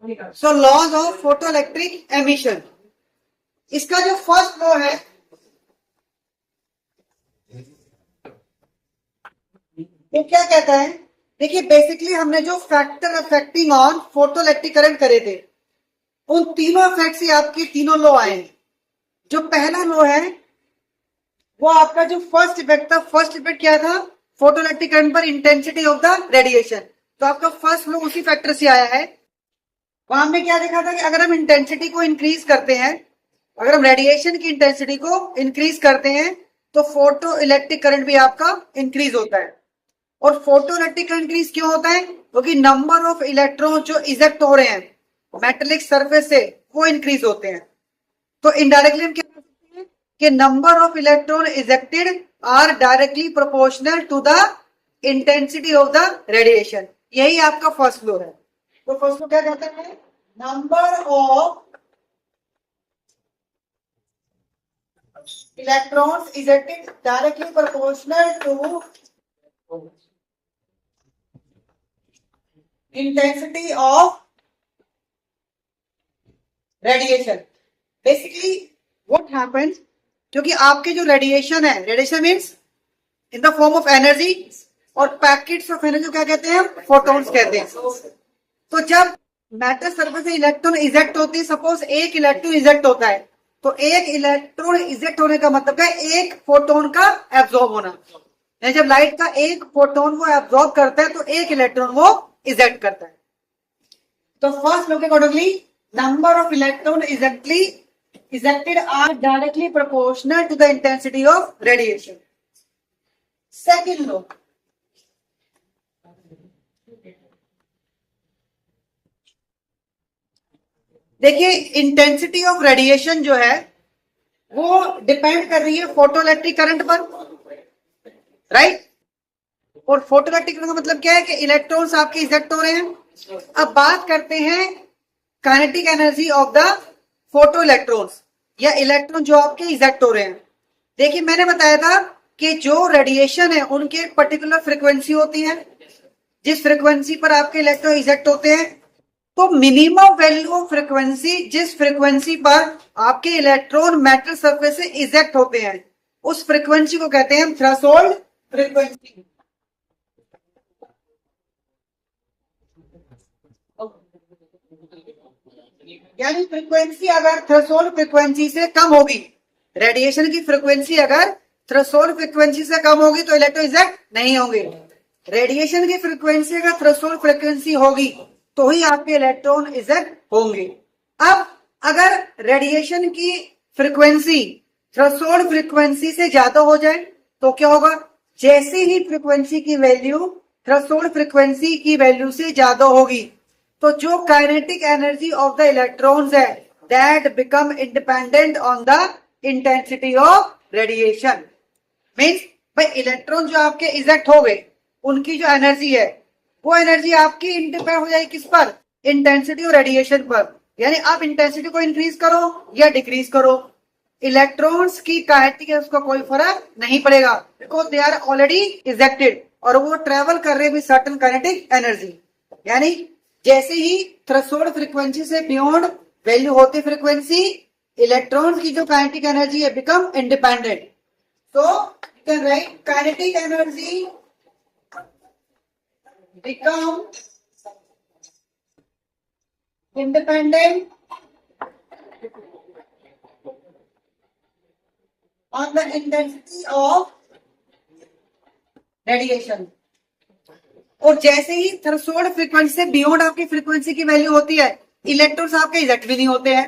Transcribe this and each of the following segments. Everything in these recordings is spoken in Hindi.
So laws of photo electric emission, इसका जो फर्स्ट लॉ है वो क्या कहता है? देखिए बेसिकली हमने जो factor affecting on photo electric current करे थे, उन तीनों इफेक्ट से आपके तीनों लॉ आए हैं। जो पहला लॉ है वो आपका जो फर्स्ट इफेक्ट था, फर्स्ट इफेक्ट क्या था? फोटो इलेक्ट्रिक करंट पर इंटेंसिटी ऑफ द रेडिएशन। तो आपका फर्स्ट लॉ उसी फैक्टर से आया है। वहां में क्या देखा था कि अगर हम इंटेंसिटी को इंक्रीज करते हैं, अगर हम रेडिएशन की इंटेंसिटी को इंक्रीज करते हैं तो फोटो इलेक्ट्रिक करंट भी आपका इंक्रीज होता है। और फोटो इलेक्ट्रिक करंट इंक्रीज क्यों होता है? क्योंकि नंबर ऑफ इलेक्ट्रॉन जो इजेक्ट हो रहे हैं मेटेलिक सरफेस से वो इंक्रीज होते हैं। तो इनडायरेक्टली हम क्या कर सकते हैं कि number of electron ejected are directly proportional to the intensity of the radiation. यही आपका फर्स्ट लॉ है। तो फर्स्ट लॉ क्या कहता है? Number of electrons ejected directly proportional to intensity of radiation. Basically what happens, क्योंकि आपके जो रेडिएशन है, radiation means in the form of energy, और पैकेट्स ऑफ एनर्जी क्या कहते हैं? फोटॉन्स कहते हैं। तो जब मैटर सरफेस से इलेक्ट्रॉन इजेक्ट होती है, सपोज एक इलेक्ट्रॉन इजेक्ट होता है, तो एक इलेक्ट्रॉन इजेक्ट होने का मतलब है एक फोटोन का एब्जॉर्ब होना। जब लाइट का एक फोटोन वो एब्जॉर्ब करता है तो एक इलेक्ट्रॉन वो इजेक्ट करता है। तो फर्स्ट लॉ के accordingly number of electron ejected are directly proportional to the intensity of radiation. Second law, देखिए इंटेंसिटी ऑफ रेडिएशन जो है वो डिपेंड कर रही है फोटो इलेक्ट्रिक करंट पर, राइट? और फोटो इलेक्ट्रिक करंट का मतलब क्या है कि इलेक्ट्रॉन्स आपके इजेक्ट हो रहे हैं। अब बात करते हैं kinetic energy of the photo electrons, या इलेक्ट्रॉन जो आपके इजेक्ट हो रहे हैं। देखिए मैंने बताया था कि जो रेडिएशन है उनकी एक पर्टिकुलर फ्रीक्वेंसी होती है, जिस फ्रीक्वेंसी पर आपके इलेक्ट्रॉन इजेक्ट होते हैं। तो मिनिमम वैल्यू ऑफ फ्रीक्वेंसी, जिस फ्रीक्वेंसी पर आपके इलेक्ट्रॉन मेटल सरफेस से इजेक्ट होते हैं, उस फ्रीक्वेंसी को कहते हैं हम थ्रेशोल्ड फ्रीक्वेंसी। यानी फ्रीक्वेंसी अगर थ्रेशोल्ड फ्रीक्वेंसी से कम होगी, रेडिएशन की फ्रीक्वेंसी अगर थ्रेशोल्ड फ्रीक्वेंसी से कम होगी तो इलेक्ट्रॉन इजेक्ट नहीं होंगे। रेडिएशन की फ्रीक्वेंसी अगर थ्रेशोल्ड फ्रीक्वेंसी होगी तो ही आपके इलेक्ट्रॉन इजेक्ट होंगे। अब अगर रेडिएशन की फ्रीक्वेंसी थ्रेशोल्ड फ्रीक्वेंसी से ज्यादा हो जाए तो क्या होगा? जैसे ही फ्रीक्वेंसी की वैल्यू थ्रेशोल्ड फ्रीक्वेंसी की वैल्यू से ज्यादा होगी तो जो kinetic energy of the electrons है that become independent on the intensity of radiation. Means भाई इलेक्ट्रॉन जो आपके इजेक्ट हो गए उनकी जो एनर्जी है वो एनर्जी आपकी इंडिपेंड हो जाएगी किस पर? इंटेंसिटी और रेडिएशन पर। यानी आप इंटेंसिटी को इंक्रीज करो या डिक्रीज करो, इलेक्ट्रॉन्स की काइनेटिक है उसका कोई फर्क नहीं पड़ेगा, because they are already ejected और वो ट्रेवल कर रहे हैं विद सर्टेन काइनेटिक एनर्जी। यानी जैसे ही थ्रेशोल्ड फ्रीक्वेंसी से बियॉन्ड वैल्यू होती फ्रीक्वेंसी, इलेक्ट्रॉन्स की जो काइनेटिक एनर्जी है become independent. So you can write kinetic energy become independent on the intensity of radiation। और जैसे ही थ्रेशोल्ड फ्रीक्वेंसी से बियॉन्ड आपकी फ्रीक्वेंसी की वैल्यू होती है, इलेक्ट्रॉन्स आपके इजेक्ट भी नहीं होते हैं।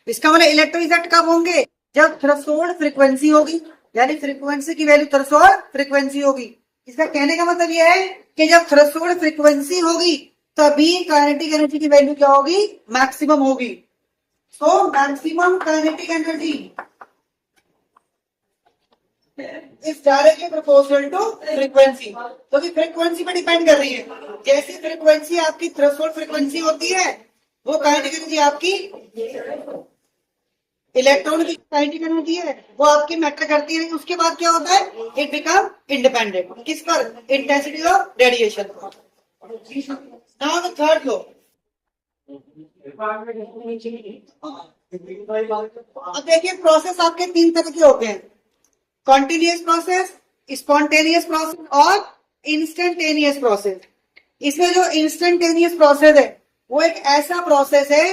इसका मतलब इलेक्ट्रॉन इजेक्ट कब होंगे? जब थ्रेशोल्ड फ्रीक्वेंसी होगी, यानी फ्रीक्वेंसी की वैल्यू थ्रेशोल्ड फ्रीक्वेंसी होगी। इसका कहने का मतलब यह है कि जब थ्रेशोल्ड फ्रीक्वेंसी होगी तभी काइनेटिक एनर्जी की वैल्यू क्या होगी? मैक्सिमम होगी। So maximum kinetic energy is directly proportional to frequency. तो फ्रीक्वेंसी पर डिपेंड कर रही है। जैसी फ्रीक्वेंसी आपकी थ्रेशोल्ड फ्रीक्वेंसी होती है वो काइनेटिक एनर्जी आपकी इलेक्ट्रॉन की काइनेटिक एनर्जी है वो आपकी मैटर करती है। उसके बाद क्या होता है? इट बिकम इंडिपेंडेंट किस पर? Intensity of radiation. Now the third law, अब देखिए प्रोसेस आपके 3 तरह के होते हैं, कॉन्टिन्यूस प्रोसेस, स्पॉन्टेनियस प्रोसेस और इंस्टेंटेनियस प्रोसेस। इसमें जो इंस्टेंटेनियस प्रोसेस है वो एक ऐसा प्रोसेस है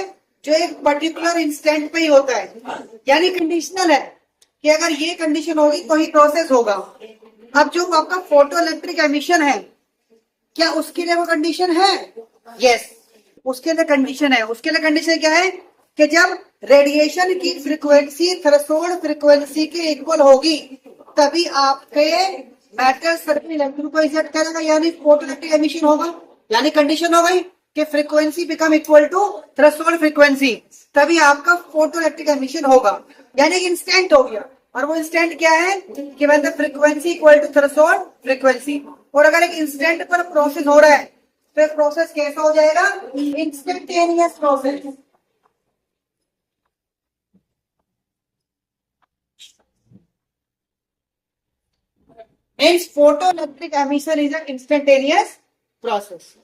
जो एक पर्टिकुलर इंस्टेंट पे ही होता है, यानी कंडीशनल है कि अगर ये कंडीशन होगी तो ही प्रोसेस होगा। अब जो आपका फोटो इलेक्ट्रिक एमिशन है, क्या उसके लिए वो कंडीशन है? यस, उसके लिए कंडीशन है। उसके लिए कंडीशन क्या है कि जब रेडिएशन की फ्रीक्वेंसी थ्रेशोल्ड फ्रीक्वेंसी के इक्वल होगी तभी आपके मैटर सर्किल इलेक्ट्रॉन को इजेक्ट करेगा, यानी फोटो इलेक्ट्रिक एमिशन होगा। यानी कंडीशन हो गई कि frequency become equal to threshold frequency, तभी आपका फोटो इलेक्ट्रिक एमिशन होगा, यानी इंस्टेंट हो गया। और वो इंस्टेंट क्या है कि when the frequency equal to threshold frequency. और अगर एक इंस्टेंट पर प्रोसेस हो रहा है तो प्रोसेस कैसा हो जाएगा? Instantaneous process. Means photo electric emission is an instantaneous process.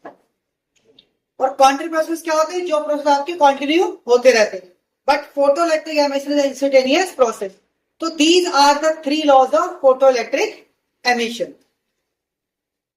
और कॉन्टिन्यू प्रोसेस क्या होते हैं? जो प्रोसेस आपके कंटिन्यू होते रहते हैं। But photo electric emission is instantaneous process. तो these are the 3 laws of photo electric emission.